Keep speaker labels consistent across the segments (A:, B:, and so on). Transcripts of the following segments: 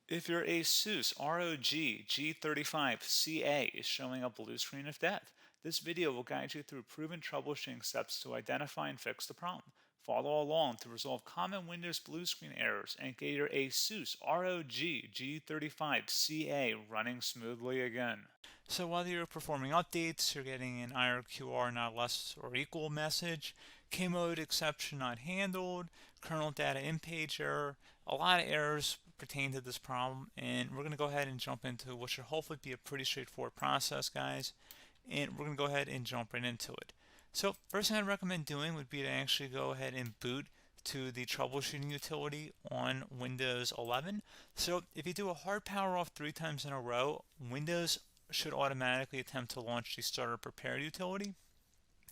A: If your ASUS ROG G35CA is showing a blue screen of death, this video will guide you through proven troubleshooting steps to identify and fix the problem. Follow along to resolve common Windows blue screen errors and get your ASUS ROG G35CA running smoothly again. So while you're performing updates, you're getting an IRQR not less or equal message, K mode exception not handled, kernel data in page error, a lot of errors pertain to this problem, and we're going to go ahead and jump into what should hopefully be a pretty straightforward process, guys, and we're going to go ahead and jump right into it. So first thing I'd recommend doing would be to actually go ahead and boot to the troubleshooting utility on Windows 11. So if you do a hard power off 3 times in a row, Windows should automatically attempt to launch the starter prepare utility.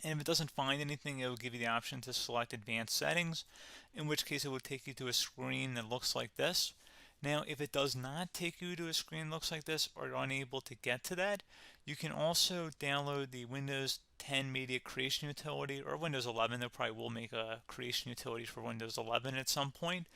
A: And if it doesn't find anything, it will give you the option to select advanced settings, in which case it will take you to a screen that looks like this. Now, if it does not take you to a screen that looks like this, or you're unable to get to that, you can also download the Windows 10 Media Creation Utility, or Windows 11. They probably will make a creation utility for Windows 11 at some point.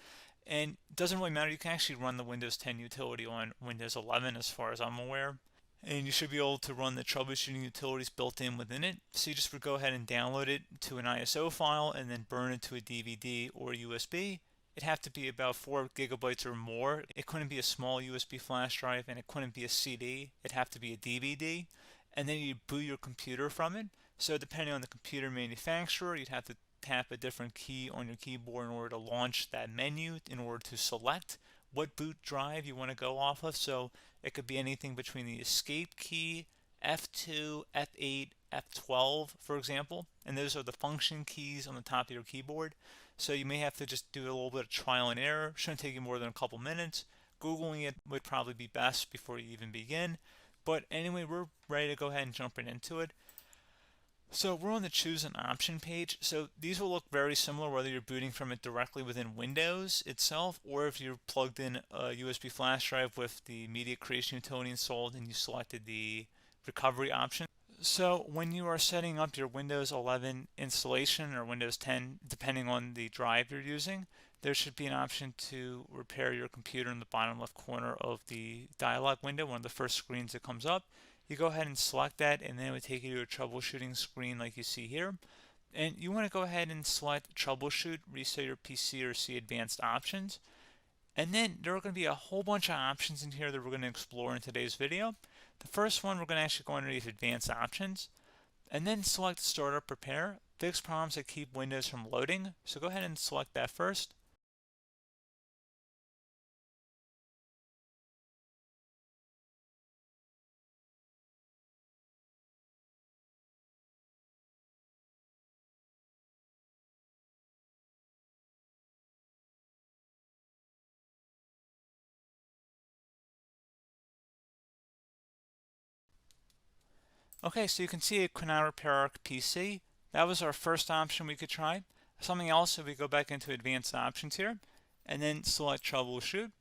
A: And it doesn't really matter, you can actually run the Windows 10 utility on Windows 11 as far as I'm aware. And you should be able to run the troubleshooting utilities built in within it. So you just would go ahead and download it to an ISO file and then burn it to a DVD or USB. It'd have to be about 4 gigabytes or more. It couldn't be a small USB flash drive, and it couldn't be a CD. It'd have to be a DVD. And then you'd boot your computer from it. So depending on the computer manufacturer, you'd have to tap a different key on your keyboard in order to launch that menu, in order to select what boot drive you want to go off of. So it could be anything between the escape key, F2, F8, F12, for example, and those are the function keys on the top of your keyboard. So you may have to just do a little bit of trial and error. Shouldn't take you more than a couple minutes. Googling it would probably be best before you even begin. But anyway, we're ready to go ahead and jump right into it. So we're on the choose an option page. So these will look very similar whether you're booting from it directly within Windows itself, or if you're plugged in a USB flash drive with the media creation utility installed and you selected the recovery option. So when you are setting up your Windows 11 installation or Windows 10, depending on the drive you're using, there should be an option to repair your computer in the bottom left corner of the dialog window, one of the first screens that comes up. You go ahead and select that, and then it would take you to a troubleshooting screen like you see here. And you want to go ahead and select troubleshoot, reset your PC, or see advanced options. And then there are going to be a whole bunch of options in here that we're going to explore in today's video. The first one, we're going to actually go underneath advanced options, and then select startup prepare, fix problems that keep Windows from loading. So go ahead and select that first. Okay, so you can see it could not repair our PC. That was our first option we could try. Something else, if we go back into advanced options here, and then select troubleshoot,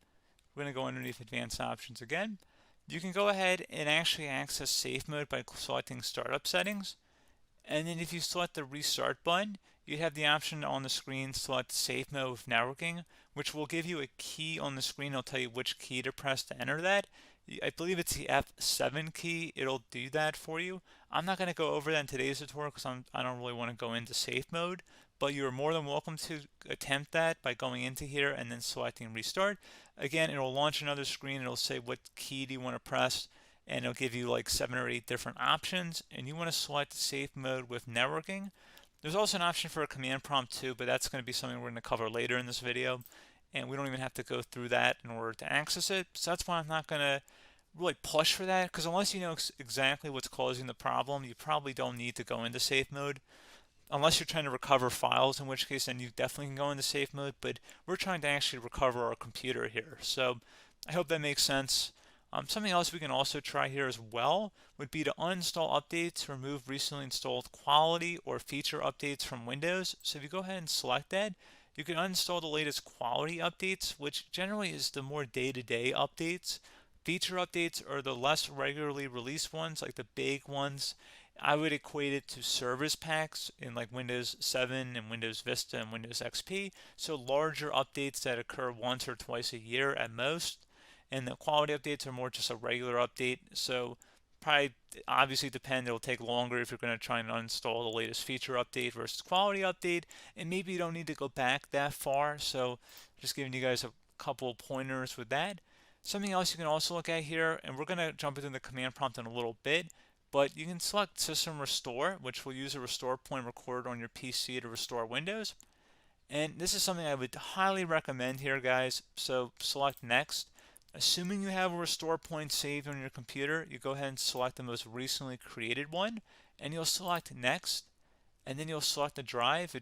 A: we're going to go underneath advanced options again. You can go ahead and actually access safe mode by selecting startup settings. And then if you select the restart button, you have the option on the screen, select safe mode with networking, which will give you a key on the screen. It'll tell you which key to press to enter that. I believe it's the F7 key. It'll do that for you. I'm not going to go over that in today's tutorial because I don't really want to go into safe mode, but you're more than welcome to attempt that by going into here and then selecting restart. Again, it'll launch another screen. It'll say what key do you want to press, and it'll give you like 7 or 8 different options, and you want to select safe mode with networking. There's also an option for a command prompt too, but that's going to be something we're going to cover later in this video, and we don't even have to go through that in order to access it. So that's why I'm not going to really push for that, because unless you know exactly what's causing the problem, you probably don't need to go into safe mode. Unless you're trying to recover files, in which case then you definitely can go into safe mode, but we're trying to actually recover our computer here. So I hope that makes sense. Something else we can also try here as well would be to uninstall updates, remove recently installed quality or feature updates from Windows. So if you go ahead and select that, you can uninstall the latest quality updates, which generally is the more day-to-day updates. Feature updates are the less regularly released ones, like the big ones. I would equate it to service packs in like Windows 7 and Windows Vista and Windows XP. So larger updates that occur once or twice a year at most. and the quality updates are more just a regular update. So probably obviously depend, it'll take longer if you're going to try and uninstall the latest feature update versus quality update, and maybe you don't need to go back that far. So just giving you guys a couple pointers with that. Something else you can also look at here, and we're going to jump into the command prompt in a little bit, but you can select System Restore, which will use a restore point recorded on your PC to restore Windows. And this is something I would highly recommend here, guys. So select Next. Assuming you have a restore point saved on your computer, you go ahead and select the most recently created one, and you'll select Next, and then you'll select the drive. You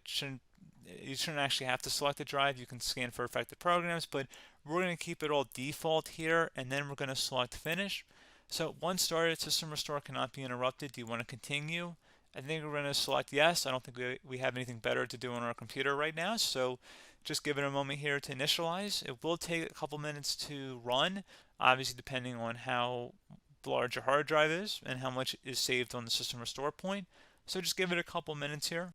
A: shouldn't actually have to select the drive. You can scan for affected programs, but we're going to keep it all default here, and then we're going to select Finish. So once started, System Restore cannot be interrupted. Do you want to continue? I think we're going to select yes. I don't think we have anything better to do on our computer right now, so just give it a moment here to initialize. It will take a couple minutes to run, obviously depending on how large your hard drive is and how much is saved on the System Restore point. So just give it a couple minutes here.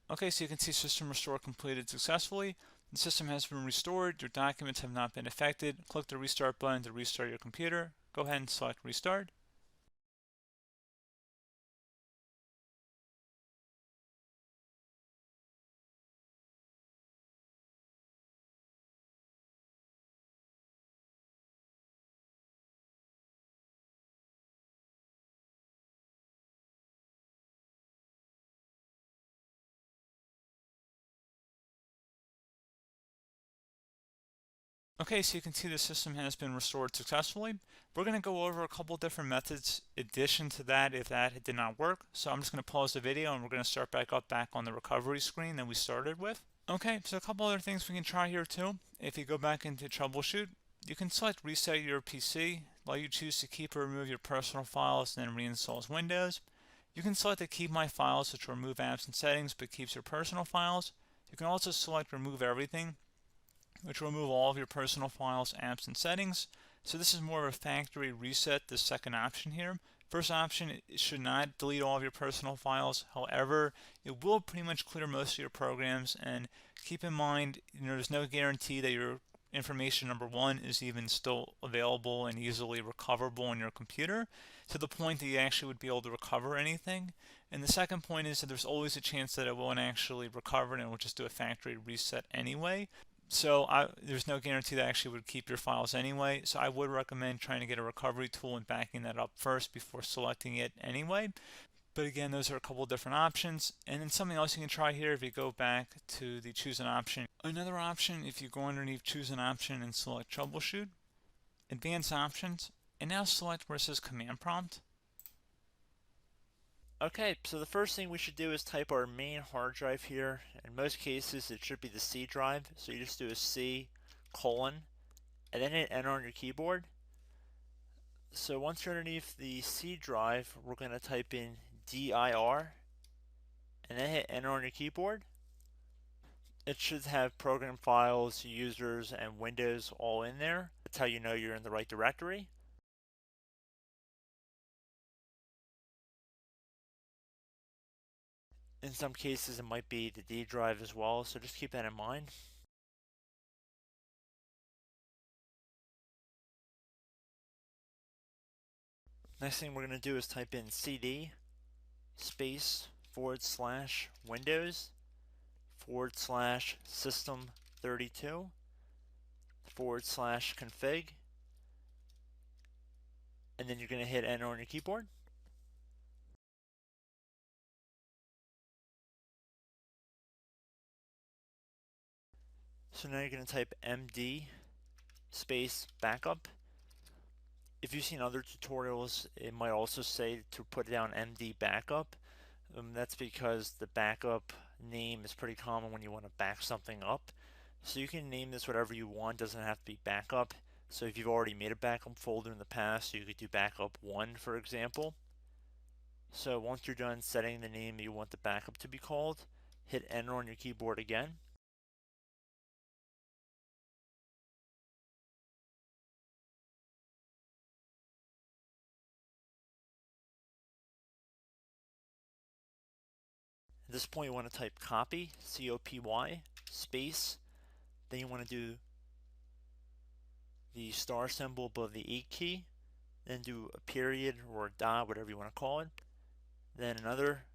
A: Okay, so you can see System Restore completed successfully. The system has been restored. Your documents have not been affected. Click the Restart button to restart your computer. Go ahead and select Restart. Okay, so you can see the system has been restored successfully. We're going to go over a couple different methods in addition to that if that did not work. So I'm just going to pause the video and we're going to start back on the recovery screen that we started with. Okay, so a couple other things we can try here too. If you go back into Troubleshoot, you can select Reset Your PC, let you choose to keep or remove your personal files and then reinstalls Windows. You can select to keep my files, which will remove apps and settings but keeps your personal files. You can also select Remove Everything, which will remove all of your personal files, apps, and settings. So this is more of a factory reset, the second option here. First option, it should not delete all of your personal files. However, it will pretty much clear most of your programs, and keep in mind, there's no guarantee that your information, number one, is even still available and easily recoverable on your computer to the point that you actually would be able to recover anything. And the second point is that there's always a chance that it won't actually recover and it will just do a factory reset anyway. So there's no guarantee that actually would keep your files anyway. So I would recommend trying to get a recovery tool and backing that up first before selecting it anyway. But again, those are a couple different options. And then something else you can try here if you go back to the choose an option. Another option, if you go underneath choose an option and select troubleshoot, advanced options, and now select where it says command prompt.
B: Okay, so the first thing we should do is type our main hard drive here. In most cases, it should be the C drive. So you just do a C colon and then hit enter on your keyboard. So once you're underneath the C drive, we're going to type in dir and then hit enter on your keyboard. It should have program files, users, and Windows all in there. That's how you know you're in the right directory. In some cases, it might be the D drive as well, so just keep that in mind. Next thing we're going to do is type in cd space / Windows / system 32. /config, and then you're going to hit enter on your keyboard. So now you're going to type md space backup. If you've seen other tutorials, it might also say to put down md backup. That's because the backup name is pretty common when you want to back something up. So you can name this whatever you want, doesn't have to be backup. So if you've already made a backup folder in the past, you could do backup 1, for example. So once you're done setting the name you want the backup to be called, hit enter on your keyboard again. At this point you want to type copy, C-O-P-Y, space, then you want to do the star symbol above the 8 key, then do a period or a dot, whatever you want to call it, then another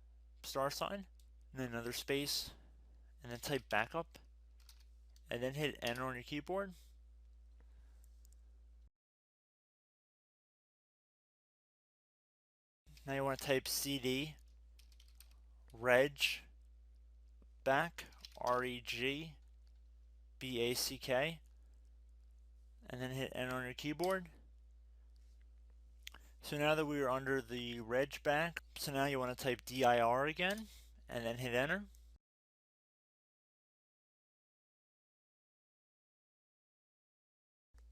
B: star sign, and then another space, and then type backup, and then hit enter on your keyboard. Now you want to type cd reg back, R-E-G-B-A-C-K, and then hit enter on your keyboard. So now that we are under the reg back, so now you want to type dir again, and then hit enter.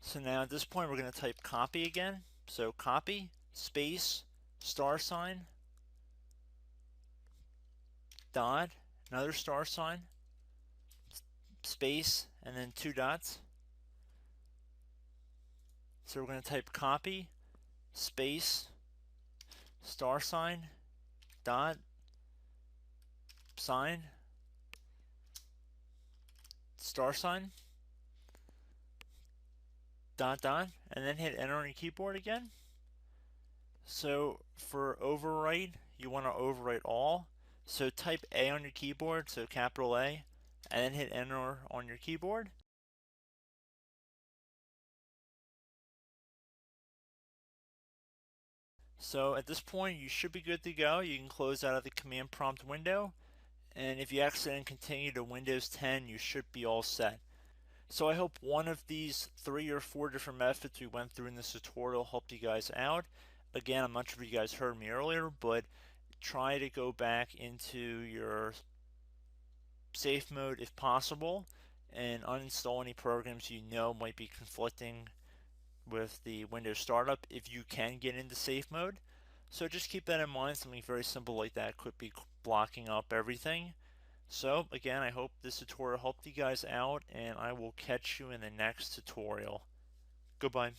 B: So now at this point we're going to type copy again. So copy, space, star sign, dot, another star sign, space, and then 2 dots. So we're going to type copy, space, star sign, dot, sign, star sign, dot, dot, and then hit enter on your keyboard again. So for overwrite, you want to overwrite all. So type A on your keyboard, so capital A, and then hit enter on your keyboard. So at this point you should be good to go. You can close out of the command prompt window, and if you accidentally continue to Windows 10 you should be all set. So I hope one of these 3 or 4 different methods we went through in this tutorial helped you guys out. Again, I'm not sure if you guys heard me earlier, but try to go back into your safe mode if possible and uninstall any programs you know might be conflicting with the Windows startup if you can get into safe mode. So just keep that in mind. Something very simple like that could be blocking up everything. So again, I hope this tutorial helped you guys out, and I will catch you in the next tutorial. Goodbye.